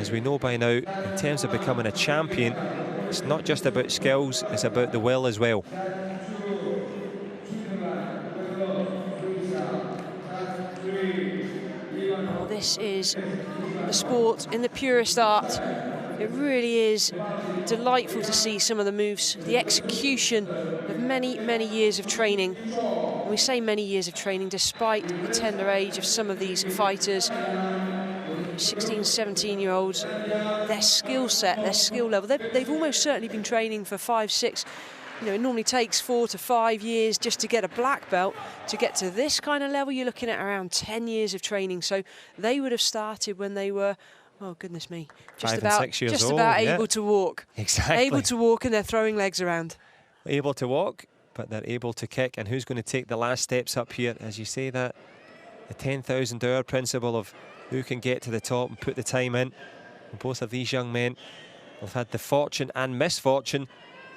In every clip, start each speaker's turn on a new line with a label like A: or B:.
A: as we know by now, in terms of becoming a champion, it's not just about skills, it's about the will as well.
B: Well, this is the sport in the purest art. It really is delightful to see some of the moves, the execution of many, many years of training. And we say many years of training despite the tender age of some of these fighters. 16, 17-year-olds, their skill set, their skill level, they've almost certainly been training for 5, 6. You know, it normally takes 4 to 5 years just to get a black belt. To get to this kind of level, you're looking at around 10 years of training. So they would have started when they were, oh goodness me, just
A: 5 and 6 years old,
B: able to walk.
A: Exactly.
B: Able to walk, and they're throwing legs around.
A: Able to walk, but they're able to kick. And who's going to take the last steps up here? As you say that, the 10,000 hour principle of who can get to the top and put the time in. And both of these young men have had the fortune and misfortune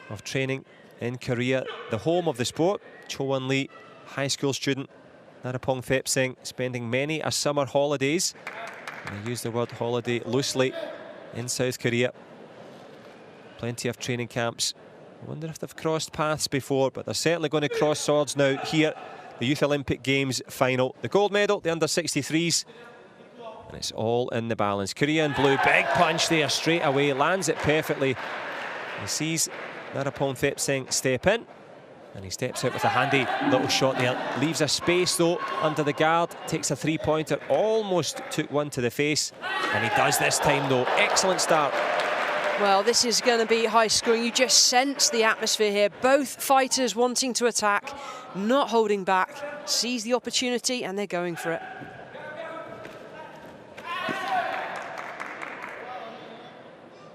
A: of training in Korea, the home of the sport. Cho Won Lee, high school student, Narapong Thepsing, spending many a summer holidays, and I use the word holiday loosely, in South Korea. Plenty of training camps. I wonder if they've crossed paths before, but they're certainly going to cross swords now here. The Youth Olympic Games final. The gold medal, the under-63s. And it's all in the balance. Korea in blue, big punch there straight away, lands it perfectly. He sees Narapong Thepsing step in, and he steps out with a handy little shot there. Leaves a space though under the guard, takes a three-pointer, almost took one to the face, and he does this time though. Excellent start.
B: Well, this is going to be high scoring. You just sense the atmosphere here. Both fighters wanting to attack, not holding back, seize the opportunity, and they're going for it.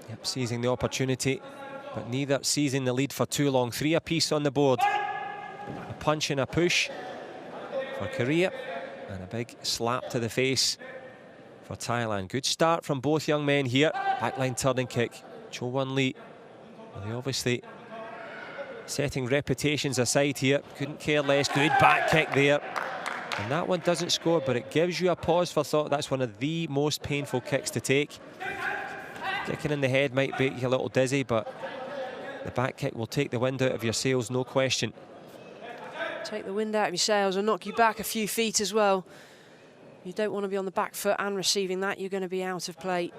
A: Yep, seizing the opportunity, but neither seizing the lead for too long. 3 apiece on the board. A punch and a push for Korea, and a big slap to the face for Thailand. Good start from both young men here. Backline turning kick. Cho Won Lee, well, they obviously setting reputations aside here. Couldn't care less. Good back kick there. And that one doesn't score, but it gives you a pause for thought. That's one of the most painful kicks to take. Kicking in the head might make you a little dizzy, but the back kick will take the wind out of your sails, no question.
B: Take the wind out of your sails and knock you back a few feet as well. You don't want to be on the back foot and receiving that. You're going to be out of play.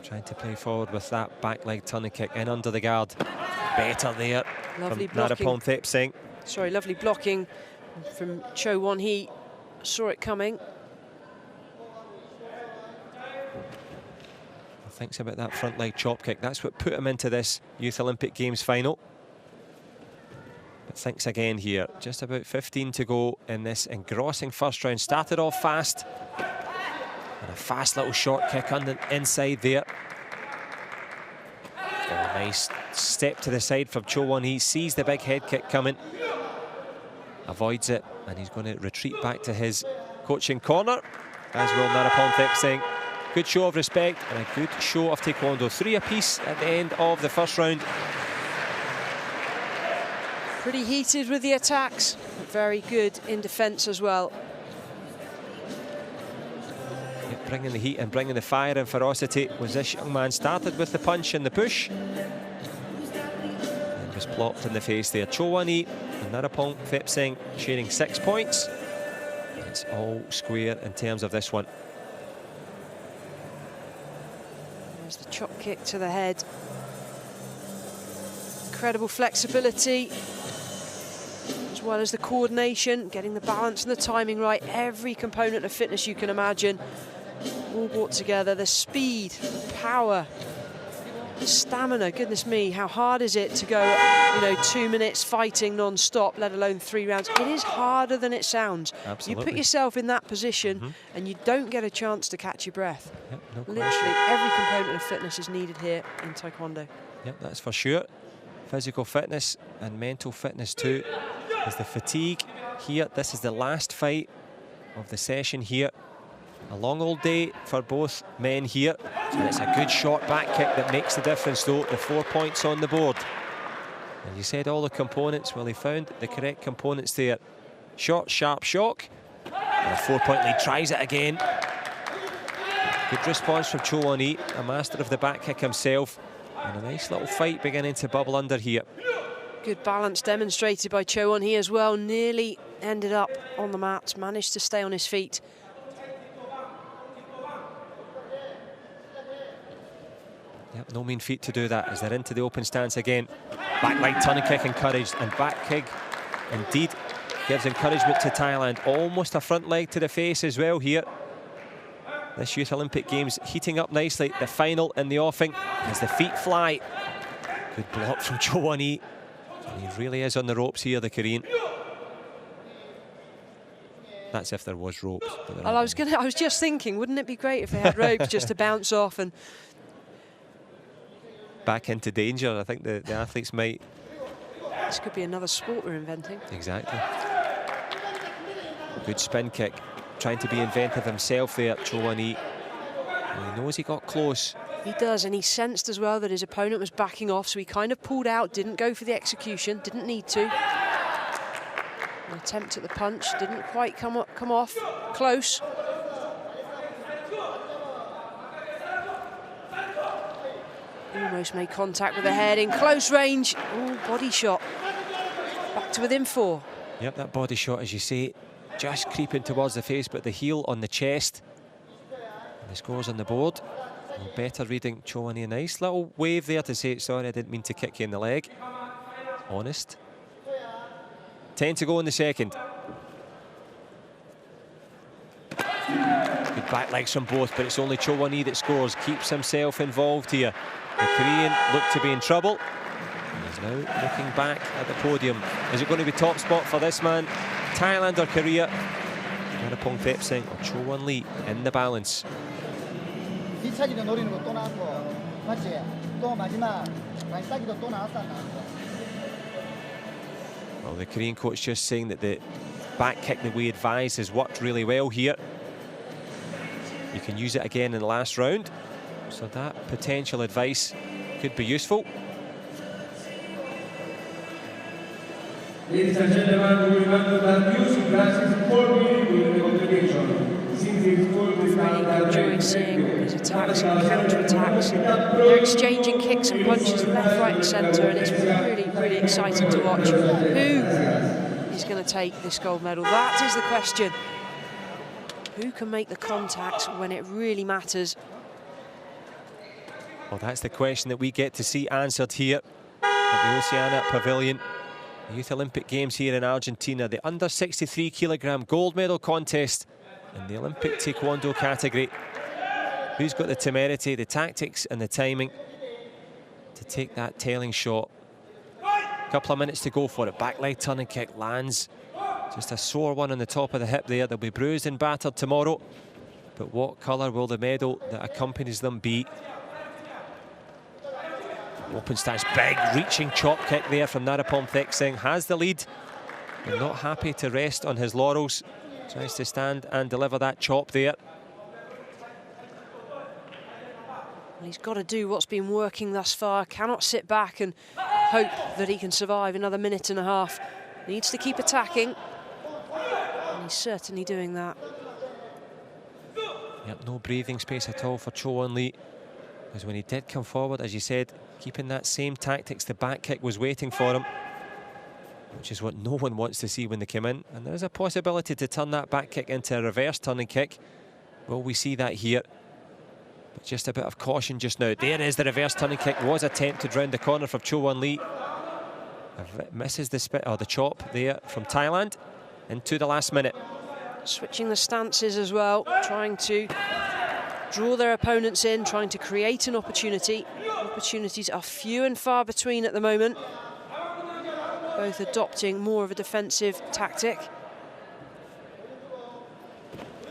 A: Trying to play forward with that back leg turning kick in under the guard. Better there.
B: Lovely
A: from
B: blocking.
A: Narapong Thepsing.
B: Sorry, lovely blocking from Cho Won Hee. Saw it coming.
A: Thinks about that front leg chop kick. That's what put him into this Youth Olympic Games final. But thinks again here. Just about 15 to go in this engrossing first round. Started off fast. And a fast little short kick on the inside there. Oh, nice step to the side from Cho Won Hee. Sees the big head kick coming. Avoids it, and he's going to retreat back to his coaching corner, as will Narapong Thepsing. Good show of respect and a good show of taekwondo. 3 apiece at the end of the first round.
B: Pretty heated with the attacks, but very good in defence as well.
A: Yep, bringing the heat and bringing the fire and ferocity was this young man. Started with the punch and the push, and was plopped in the face there. Cho Won Hee and Narapong Thepsing sharing 6 points. It's all square in terms of this one.
B: There's the chop kick to the head. Incredible flexibility, as well as the coordination, getting the balance and the timing right. Every component of fitness you can imagine, all brought together. The speed, the power, the stamina. Goodness me, how hard is it to go, 2 minutes fighting non-stop, let alone 3 rounds? It is harder than it sounds.
A: Absolutely.
B: You put yourself in that position and you don't get a chance to catch your breath.
A: Yep, no
B: Literally,
A: question.
B: every component of fitness is needed here in Taekwondo.
A: Yep, that's for sure. Physical fitness and mental fitness too. There's the fatigue here. This is the last fight of the session here. A long old day for both men here. And it's a good short back kick that makes the difference though. The 4 points on the board. And you said all the components. Well, he found the correct components there. Short, sharp shock. And a 4-point lead. Tries it again. Good response from Cho Won-hee, a master of the back kick himself. And a nice little fight beginning to bubble under here.
B: Good balance demonstrated by Cho Won-hee as well. Nearly ended up on the mat, managed to stay on his feet.
A: Yep, no mean feat to do that as they're into the open stance again. Back leg turning kick encouraged, and back kick indeed gives encouragement to Thailand. Almost a front leg to the face as well here. This Youth Olympic Games heating up nicely. The final in the offing as the feet fly. Good block from Cho Won-hee. He really is on the ropes here, the Korean. That's if there was ropes.
B: Well, I was just thinking, wouldn't it be great if they had ropes just to bounce off and
A: back into danger? I think the athletes might.
B: This could be another sport we're inventing.
A: Exactly. Good spin kick. Trying to be inventive himself there, Cho Won-hee. He knows he got close.
B: He does, and he sensed as well that his opponent was backing off, so he kind of pulled out, didn't go for the execution, didn't need to. An attempt at the punch, didn't quite come off. Close. Almost made contact with the head in close range. Oh, body shot. Back to within 4.
A: Yep, that body shot, as you say, just creeping towards the face, but the heel on the chest. And the score's on the board. Well, better reading, Cho Won-hee. A nice little wave there to say, sorry, I didn't mean to kick you in the leg. Honest. 10 to go in the second. Good back legs from both, but it's only Cho Won-hee that scores. Keeps himself involved here. The Korean looked to be in trouble. He's now looking back at the podium. Is it going to be top spot for this man? Thailand or Korea? Narapong Thepsing or Cho Won-hee in the balance. Well, the Korean coach just saying that the back kick that we advised has worked really well here. You can use it again in the last round. So that potential advice could be useful.
C: Ladies and gentlemen, we remember that music classes 4 minutes with the obligation. Since it's full, we found that
B: enjoying seeing his attacks and counter-attacks. They're exchanging kicks and punches left, right and centre, and it's really, really exciting to watch. Who is going to take this gold medal? That is the question. Who can make the contacts when it really matters?
A: Well, that's the question that we get to see answered here at the Oceania Pavilion. The Youth Olympic Games here in Argentina, the under 63 kilogram gold medal contest in the Olympic Taekwondo category. Who's got the temerity, the tactics and the timing to take that tailing shot? A couple of minutes to go for it. Back leg turning kick lands. Just a sore one on the top of the hip there. They'll be bruised and battered tomorrow. But what colour will the medal that accompanies them be? Open stance, big reaching chop kick there from Narapong Thepsing. Has the lead, but not happy to rest on his laurels. Tries to stand and deliver that chop there.
B: He's got to do what's been working thus far. Cannot sit back and hope that he can survive another minute and a half. Needs to keep attacking. And he's certainly doing that.
A: Yep, no breathing space at all for Cho Won-hee. Because when he did come forward, as you said, keeping that same tactics, the back kick was waiting for him, which is what no one wants to see when they come in. And there's a possibility to turn that back kick into a reverse turning kick. Will we see that here? But just a bit of caution just now. There is the reverse turning kick. Was attempted round the corner from Cho Won-hee. Misses the spit or the chop there from Thailand into the last minute.
B: Switching the stances as well, trying to draw their opponents in, trying to create an opportunity. Opportunities are few and far between at the moment. Both adopting more of a defensive tactic.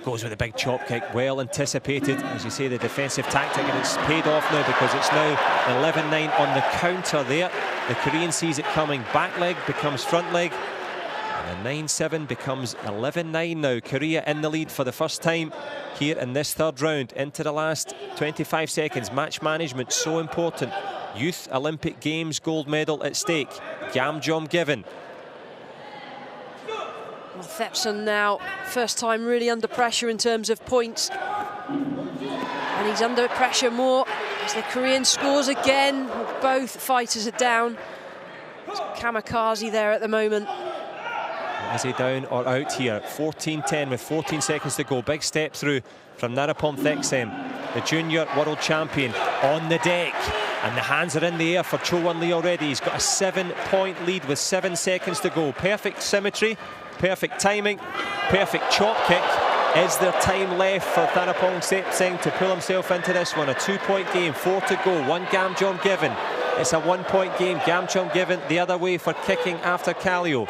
A: Goes with a big chop kick, well anticipated. As you say, the defensive tactic, and it's paid off now because it's now 11-9 on the counter there. The Korean sees it coming. Back leg becomes front leg. And a 9-7 becomes 11-9 now. Korea in the lead for the first time here in this third round. Into the last 25 seconds. Match management so important. Youth Olympic Games gold medal at stake. Gamjom given.
B: Well, Thepsing now, first time really under pressure in terms of points. And he's under pressure more as the Korean scores again. Both fighters are down. It's kamikaze there at the moment.
A: Is he down or out here? 14-10 with 14 seconds to go. Big step through from Narapom, the junior world champion, on the deck. And the hands are in the air for Cho Won-lee already. He's got a 7-point lead with 7 seconds to go. Perfect symmetry, perfect timing, perfect chop kick. Is there time left for Thanapong Seng to pull himself into this one? A 2-point game, 4 to go. 1 Gamjeom given. It's a 1-point game. Gamjeom given the other way for kicking after Kallio.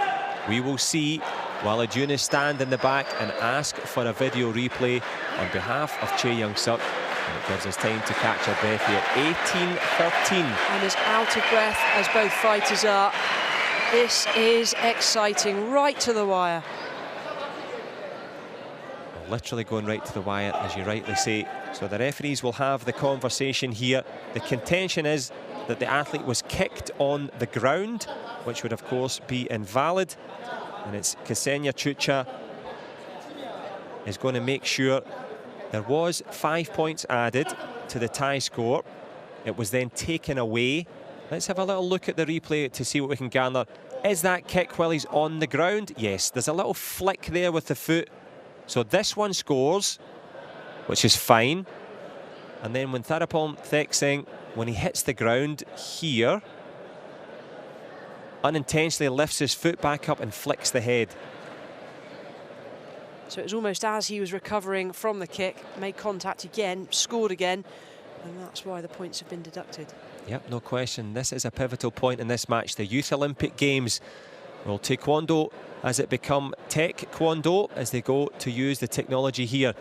A: We will see while Adunis stand in the back and ask for a video replay on behalf of Chae Young-suk. And it gives us time to catch our breath here. 18-13.
B: And as out of breath as both fighters are, this is exciting, right to the wire.
A: Literally going right to the wire, as you rightly say. So the referees will have the conversation here. The contention is that the athlete was kicked on the ground, which would of course be invalid. And it's Ksenia Chucha is going to make sure there was 5 points added to the tie score. It was then taken away. Let's have a little look at the replay to see what we can gather. Is that kick while he's on the ground? Yes, there's a little flick there with the foot. So this one scores, which is fine. And then when Thanapong Seng, when he hits the ground here, unintentionally lifts his foot back up and flicks the head.
B: So it was almost as he was recovering from the kick, made contact again, scored again, and that's why the points have been deducted.
A: Yep, no question. This is a pivotal point in this match. The Youth Olympic Games. Well, Taekwondo, as it become Taekwondo, as they go to use the technology here.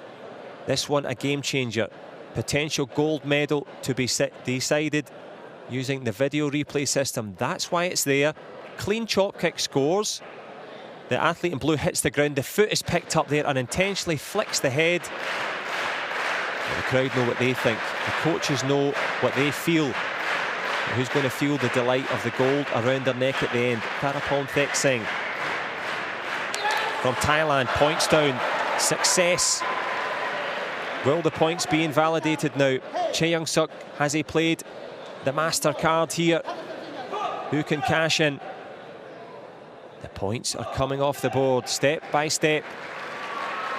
A: This one a game changer. Potential gold medal to be decided using the video replay system. That's why it's there. Clean chop kick scores. The athlete in blue hits the ground. The foot is picked up there, unintentionally flicks the head. Well, the crowd know what they think. The coaches know what they feel. Who's going to feel the delight of the gold around their neck at the end? Thanapong Seng from Thailand, points down, success. Will the points be invalidated now? Chae Young-suk, has he played the master card here? Who can cash in? The points are coming off the board, step by step.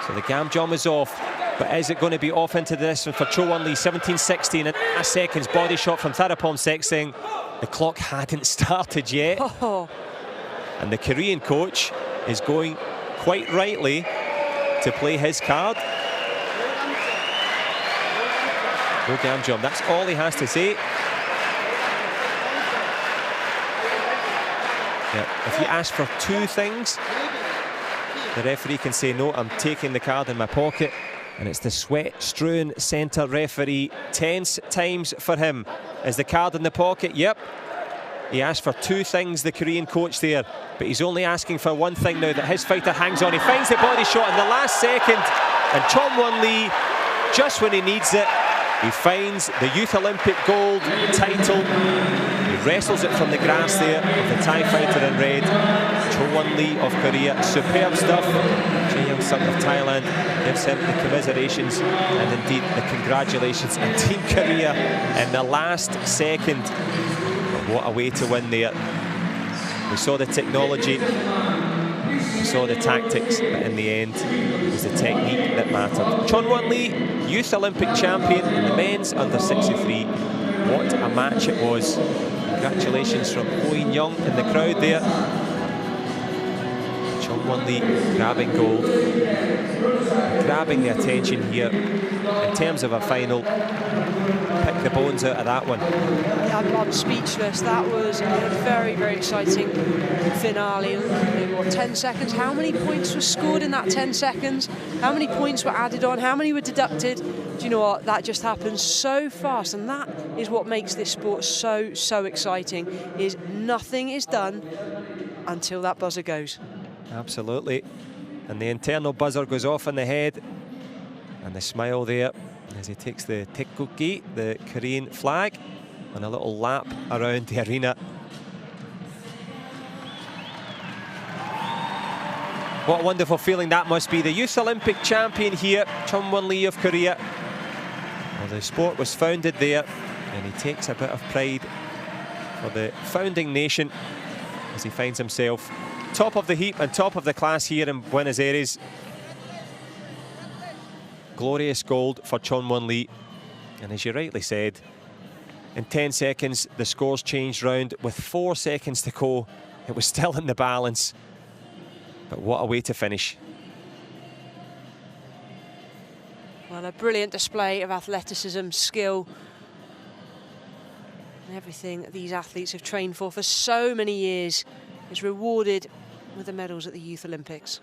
A: So the Gamjeom is off. But is it going to be off into this one for Cho Won-lee? 17-16 and a seconds. Body shot from Thanapong Seng. The clock hadn't started yet.
B: Oh.
A: And the Korean coach is going, quite rightly, to play his card. No Gamjeom, that's all he has to say. Yeah, if you ask for 2 things, the referee can say, no, I'm taking the card in my pocket. And it's the sweat-strewn centre referee. Tense times for him. Is the card in the pocket? Yep. He asked for 2 things, the Korean coach there. But he's only asking for 1 thing now, that his fighter hangs on. He finds the body shot in the last second. And Cho Won-lee, just when he needs it, he finds the Youth Olympic gold title. He wrestles it from the grass there with the Thai fighter in red. Cho Won-lee of Korea. Superb stuff. Chae Young-suk of Thailand gives him the commiserations and indeed the congratulations. And Team Korea in the last second. But what a way to win there. We saw the technology, we saw the tactics, but in the end it was the technique that mattered. Cho Won-lee, Youth Olympic champion in the men's under 63. What a match it was. Congratulations from Ho In-young in the crowd there. Cho Won-lee grabbing gold, grabbing the attention here in terms of a final. Pick the bones out of that one.
B: I'm speechless. That was a very, very exciting finale. In what, 10 seconds? How many points were scored in that 10 seconds? How many points were added on? How many were deducted? Do you know what? That just happens so fast, and that is what makes this sport so, so exciting, is nothing is done until that buzzer goes. Absolutely.
A: And the internal buzzer goes off in the head, and the smile there as he takes the Tekkuki, the Korean flag, on a little lap around the arena. What a wonderful feeling that must be. The Youth Olympic champion here, Cho Won-lee of Korea. Well, the sport was founded there, and he takes a bit of pride for the founding nation as he finds himself top of the heap and top of the class here in Buenos Aires. Glorious gold for Chonwon Lee. And as you rightly said, in 10 seconds, the scores changed round. With 4 seconds to go, it was still in the balance. But what a way to finish.
B: Well, a brilliant display of athleticism, skill, and everything these athletes have trained for so many years is rewarded with the medals at the Youth Olympics.